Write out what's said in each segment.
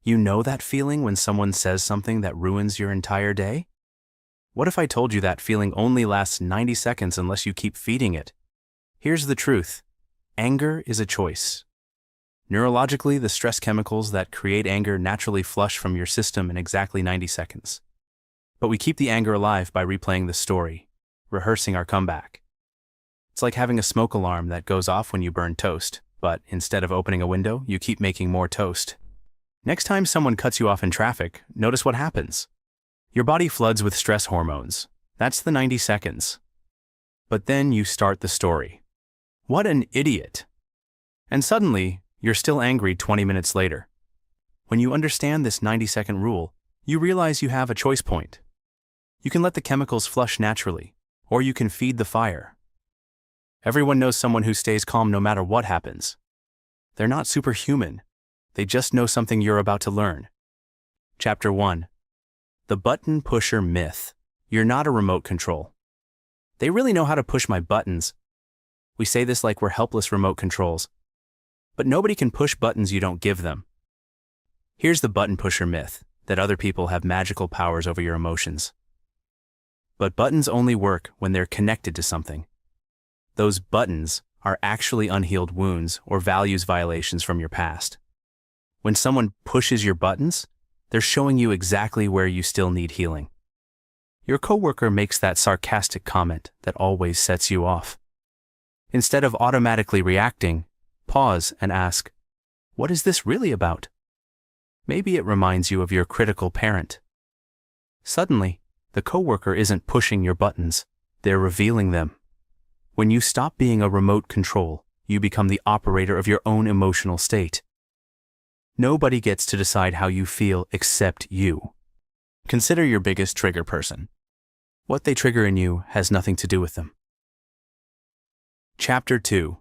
You know that feeling when someone says something that ruins your entire day? What if I told you that feeling only lasts 90 seconds unless you keep feeding it? Here's the truth. Anger is a choice. Neurologically, the stress chemicals that create anger naturally flush from your system in exactly 90 seconds. But we keep the anger alive by replaying the story, rehearsing our comeback. It's like having a smoke alarm that goes off when you burn toast, but instead of opening a window, you keep making more toast. Next time someone cuts you off in traffic, notice what happens. Your body floods with stress hormones. That's the 90 seconds. But then you start the story. What an idiot! And suddenly, you're still angry 20 minutes later. When you understand this 90-second rule, you realize you have a choice point. You can let the chemicals flush naturally, or you can feed the fire. Everyone knows someone who stays calm no matter what happens. They're not superhuman. They just know something you're about to learn. Chapter 1. The Button Pusher Myth. You're not a remote control. They really know how to push my buttons. We say this like we're helpless remote controls. But nobody can push buttons you don't give them. Here's the button pusher myth, that other people have magical powers over your emotions. But buttons only work when they're connected to something. Those buttons are actually unhealed wounds or values violations from your past. When someone pushes your buttons, they're showing you exactly where you still need healing. Your coworker makes that sarcastic comment that always sets you off. Instead of automatically reacting, pause and ask, what is this really about? Maybe it reminds you of your critical parent. Suddenly, the coworker isn't pushing your buttons, they're revealing them. When you stop being a remote control, you become the operator of your own emotional state. Nobody gets to decide how you feel except you. Consider your biggest trigger person. What they trigger in you has nothing to do with them. Chapter 2.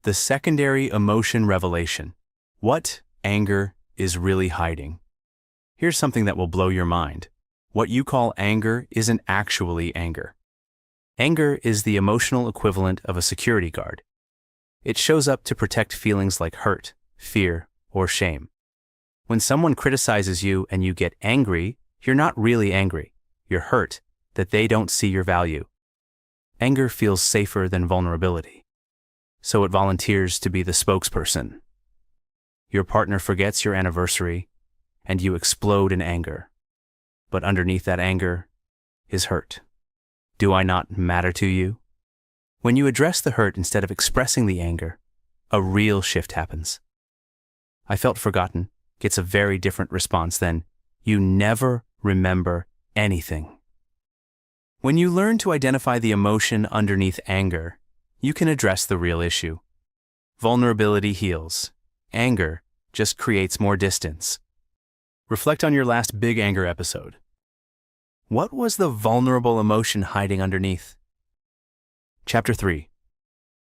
The Secondary Emotion Revelation. What anger is really hiding. Here's something that will blow your mind. What you call anger isn't actually anger. Anger is the emotional equivalent of a security guard. It shows up to protect feelings like hurt, fear, or shame. When someone criticizes you and you get angry, you're not really angry. You're hurt that they don't see your value. Anger feels safer than vulnerability. So it volunteers to be the spokesperson. Your partner forgets your anniversary, and you explode in anger. But underneath that anger is hurt. Do I not matter to you? When you address the hurt instead of expressing the anger, a real shift happens. I felt forgotten gets a very different response than, you never remember anything. When you learn to identify the emotion underneath anger, you can address the real issue. Vulnerability heals. Anger just creates more distance. Reflect on your last big anger episode. What was the vulnerable emotion hiding underneath? Chapter 3.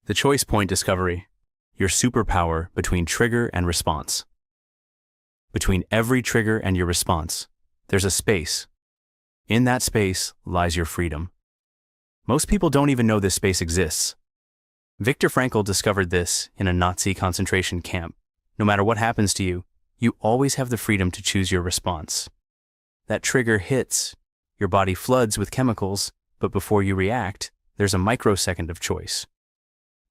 The Choice Point Discovery. Your superpower between trigger and response. Between every trigger and your response, there's a space. In that space lies your freedom. Most people don't even know this space exists. Viktor Frankl discovered this in a Nazi concentration camp. No matter what happens to you, you always have the freedom to choose your response. That trigger hits, your body floods with chemicals, but before you react, there's a microsecond of choice.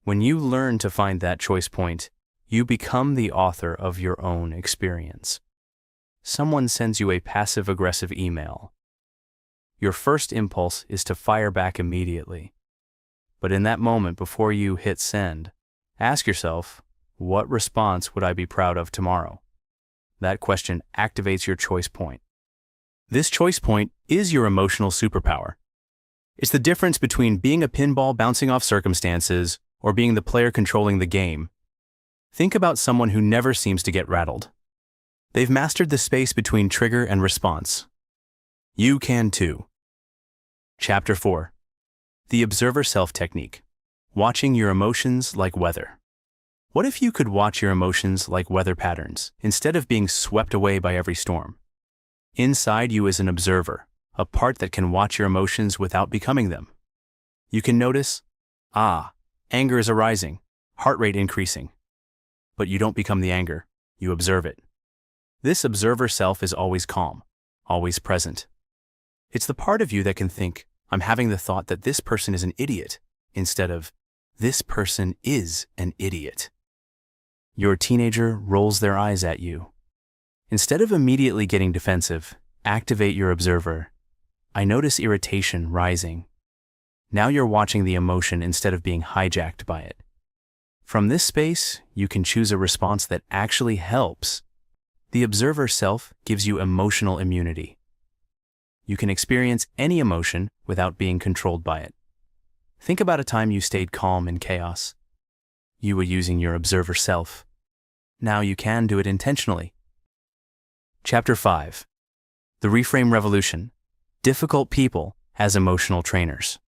When you learn to find that choice point, you become the author of your own experience. Someone sends you a passive-aggressive email. Your first impulse is to fire back immediately. But in that moment before you hit send, ask yourself, what response would I be proud of tomorrow? That question activates your choice point. This choice point is your emotional superpower. It's the difference between being a pinball bouncing off circumstances or being the player controlling the game. Think about someone who never seems to get rattled. They've mastered the space between trigger and response. You can too. Chapter 4. The Observer Self Technique. Watching your emotions like weather. What if you could watch your emotions like weather patterns, instead of being swept away by every storm? Inside you is an observer, a part that can watch your emotions without becoming them. You can notice, anger is arising, heart rate increasing. But you don't become the anger, you observe it. This observer self is always calm, always present. It's the part of you that can think, I'm having the thought that this person is an idiot, instead of, this person is an idiot. Your teenager rolls their eyes at you. Instead of immediately getting defensive, activate your observer. I notice irritation rising. Now you're watching the emotion instead of being hijacked by it. From this space, you can choose a response that actually helps. The observer self gives you emotional immunity. You can experience any emotion without being controlled by it. Think about a time you stayed calm in chaos. You were using your observer self. Now you can do it intentionally. Chapter 5. The Reframe Revolution. Difficult people as emotional trainers.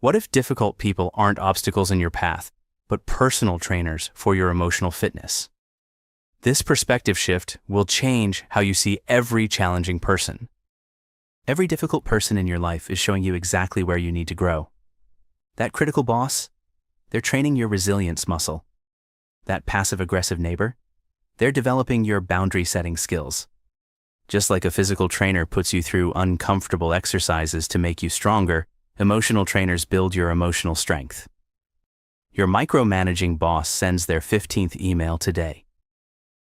What if difficult people aren't obstacles in your path, but personal trainers for your emotional fitness? This perspective shift will change how you see every challenging person. Every difficult person in your life is showing you exactly where you need to grow. That critical boss, they're training your resilience muscle. That passive-aggressive neighbor, they're developing your boundary-setting skills. Just like a physical trainer puts you through uncomfortable exercises to make you stronger, emotional trainers build your emotional strength. Your micromanaging boss sends their 15th email today.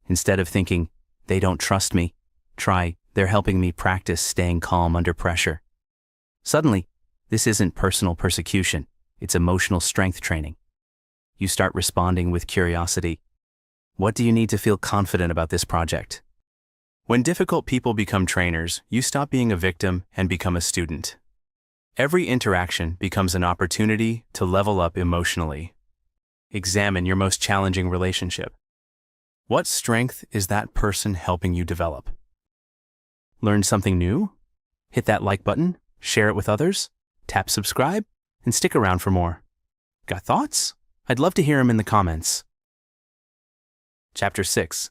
Instead of thinking, they don't trust me, try, they're helping me practice staying calm under pressure. Suddenly, this isn't personal persecution, it's emotional strength training. You start responding with curiosity. What do you need to feel confident about this project? When difficult people become trainers, you stop being a victim and become a student. Every interaction becomes an opportunity to level up emotionally. Examine your most challenging relationship. What strength is that person helping you develop? Learn something new? Hit that like button, share it with others, tap subscribe, and stick around for more. Got thoughts? I'd love to hear them in the comments. Chapter 6.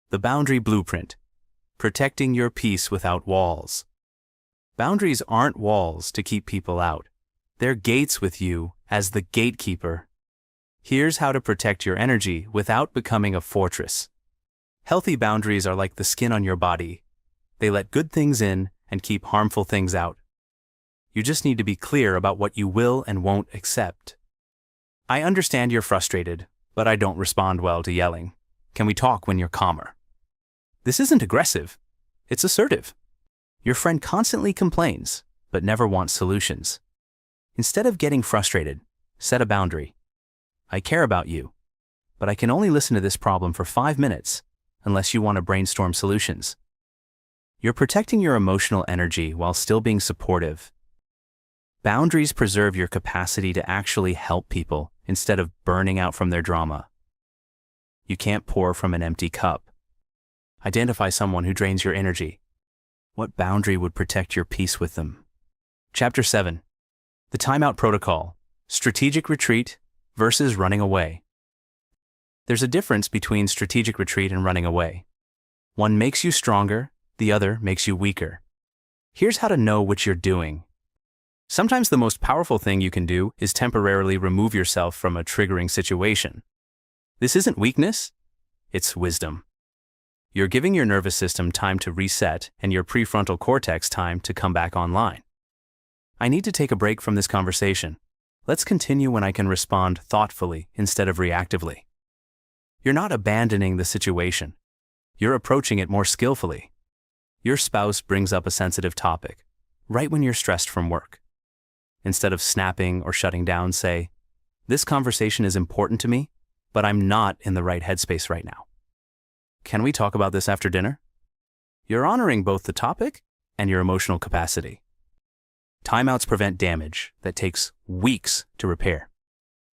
The Boundary Blueprint. Protecting your peace without walls. Boundaries aren't walls to keep people out. They're gates with you as the gatekeeper. Here's how to protect your energy without becoming a fortress. Healthy boundaries are like the skin on your body. They let good things in and keep harmful things out. You just need to be clear about what you will and won't accept. I understand you're frustrated, but I don't respond well to yelling. Can we talk when you're calmer? This isn't aggressive. It's assertive. Your friend constantly complains, but never wants solutions. Instead of getting frustrated, set a boundary. I care about you, but I can only listen to this problem for 5 minutes unless you want to brainstorm solutions. You're protecting your emotional energy while still being supportive. Boundaries preserve your capacity to actually help people instead of burning out from their drama. You can't pour from an empty cup. Identify someone who drains your energy. What boundary would protect your peace with them? Chapter 7. The Timeout Protocol. Strategic Retreat versus Running Away. There's a difference between strategic retreat and running away. One makes you stronger, the other makes you weaker. Here's how to know which you're doing. Sometimes the most powerful thing you can do is temporarily remove yourself from a triggering situation. This isn't weakness, it's wisdom. You're giving your nervous system time to reset and your prefrontal cortex time to come back online. I need to take a break from this conversation. Let's continue when I can respond thoughtfully instead of reactively. You're not abandoning the situation. You're approaching it more skillfully. Your spouse brings up a sensitive topic, right when you're stressed from work. Instead of snapping or shutting down, say, "This conversation is important to me, but I'm not in the right headspace right now. Can we talk about this after dinner?" You're honoring both the topic and your emotional capacity. Timeouts prevent damage that takes weeks to repair.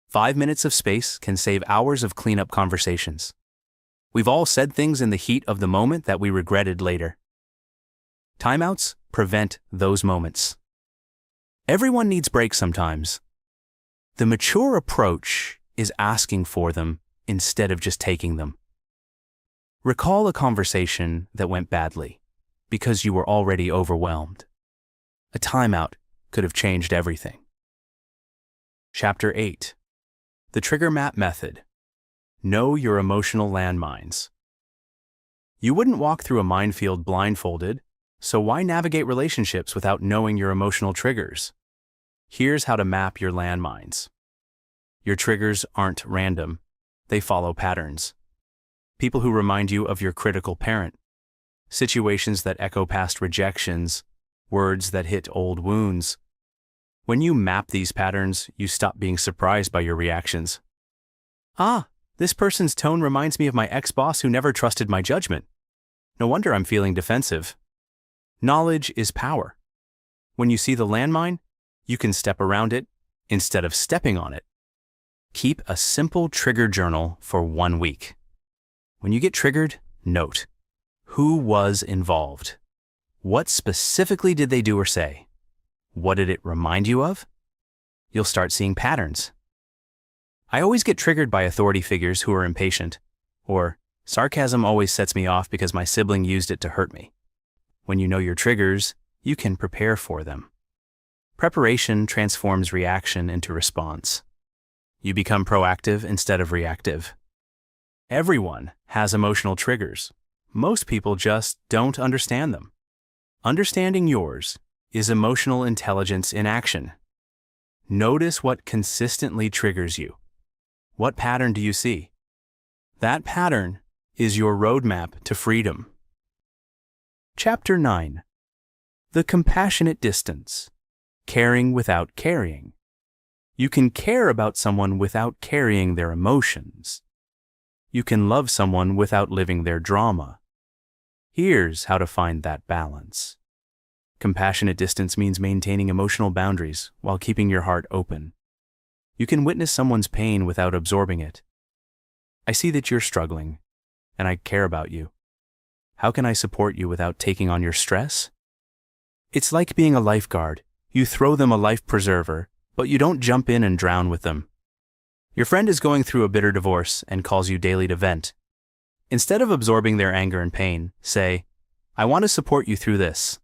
5 minutes of space can save hours of cleanup conversations. We've all said things in the heat of the moment that we regretted later. Timeouts prevent those moments. Everyone needs breaks sometimes. The mature approach is asking for them instead of just taking them. Recall a conversation that went badly because you were already overwhelmed. A timeout could have changed everything. Chapter 8. The Trigger Map Method. Know your emotional landmines. You wouldn't walk through a minefield blindfolded, so why navigate relationships without knowing your emotional triggers? Here's how to map your landmines. Your triggers aren't random. They follow patterns. People who remind you of your critical parent. Situations that echo past rejections. Words that hit old wounds. When you map these patterns, you stop being surprised by your reactions. Ah, this person's tone reminds me of my ex-boss who never trusted my judgment. No wonder I'm feeling defensive. Knowledge is power. When you see the landmine, you can step around it instead of stepping on it. Keep a simple trigger journal for 1 week. When you get triggered, note: who was involved? What specifically did they do or say? What did it remind you of? You'll start seeing patterns. I always get triggered by authority figures who are impatient, or sarcasm always sets me off because my sibling used it to hurt me. When you know your triggers, you can prepare for them. Preparation transforms reaction into response. You become proactive instead of reactive. Everyone has emotional triggers. Most people just don't understand them. Understanding yours is emotional intelligence in action. Notice what consistently triggers you. What pattern do you see? That pattern is your roadmap to freedom. Chapter 9. The Compassionate Distance. Caring without carrying. You can care about someone without carrying their emotions. You can love someone without living their drama. Here's how to find that balance. Compassionate distance means maintaining emotional boundaries while keeping your heart open. You can witness someone's pain without absorbing it. I see that you're struggling, and I care about you. How can I support you without taking on your stress? It's like being a lifeguard. You throw them a life preserver, but you don't jump in and drown with them. Your friend is going through a bitter divorce and calls you daily to vent. Instead of absorbing their anger and pain, say, "I want to support you through this.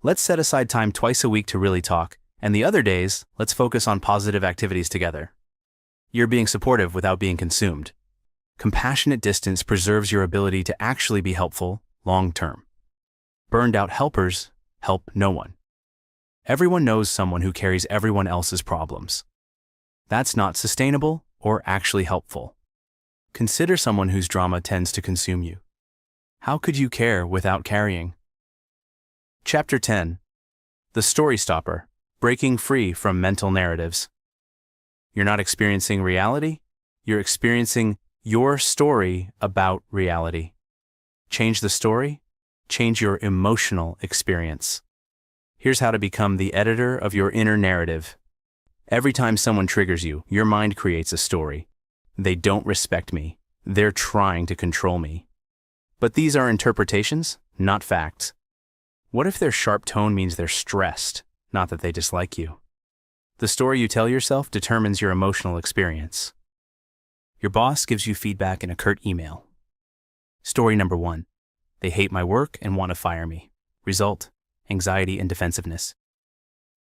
Let's set aside time twice a week to really talk, and the other days, let's focus on positive activities together." You're being supportive without being consumed. Compassionate distance preserves your ability to actually be helpful long-term. Burned-out helpers help no one. Everyone knows someone who carries everyone else's problems. That's not sustainable or actually helpful. Consider someone whose drama tends to consume you. How could you care without carrying? Chapter 10. The Story Stopper. Breaking free from mental narratives. You're not experiencing reality. You're experiencing your story about reality. Change the story. Change your emotional experience. Here's how to become the editor of your inner narrative. Every time someone triggers you, your mind creates a story. They don't respect me. They're trying to control me. But these are interpretations, not facts. What if their sharp tone means they're stressed, not that they dislike you? The story you tell yourself determines your emotional experience. Your boss gives you feedback in a curt email. Story number 1. They hate my work and want to fire me. Result: anxiety and defensiveness.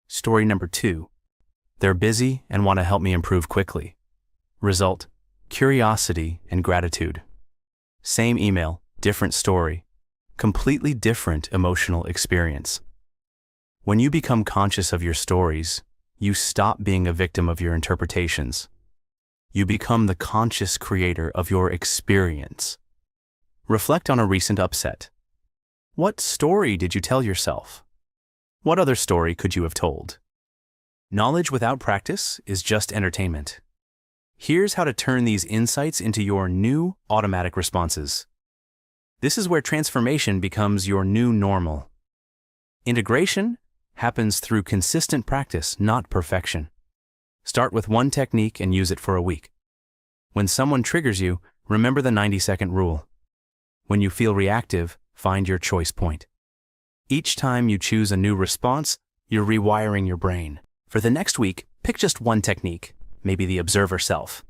Story number 2. They're busy and want to help me improve quickly. Result: curiosity and gratitude. Same email, different story. Completely different emotional experience. When you become conscious of your stories, you stop being a victim of your interpretations. You become the conscious creator of your experience. Reflect on a recent upset. What story did you tell yourself? What other story could you have told? Knowledge without practice is just entertainment. Here's how to turn these insights into your new automatic responses. This is where transformation becomes your new normal. Integration happens through consistent practice, not perfection. Start with one technique and use it for a week. When someone triggers you, remember the 90-second rule. When you feel reactive, find your choice point. Each time you choose a new response, you're rewiring your brain. For the next week, pick just one technique, maybe the observer self.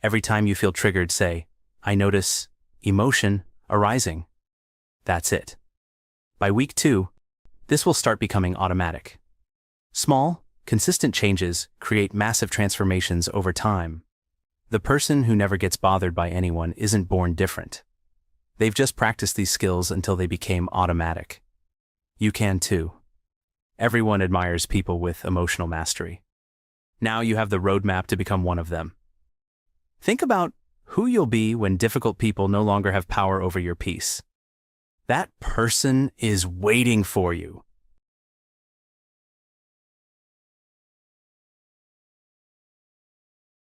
Every time you feel triggered, say, "I notice emotion arising." That's it. By week 2, this will start becoming automatic. Small, consistent changes create massive transformations over time. The person who never gets bothered by anyone isn't born different. They've just practiced these skills until they became automatic. You can too. Everyone admires people with emotional mastery. Now you have the roadmap to become one of them. Think about who you'll be when difficult people no longer have power over your peace. That person is waiting for you.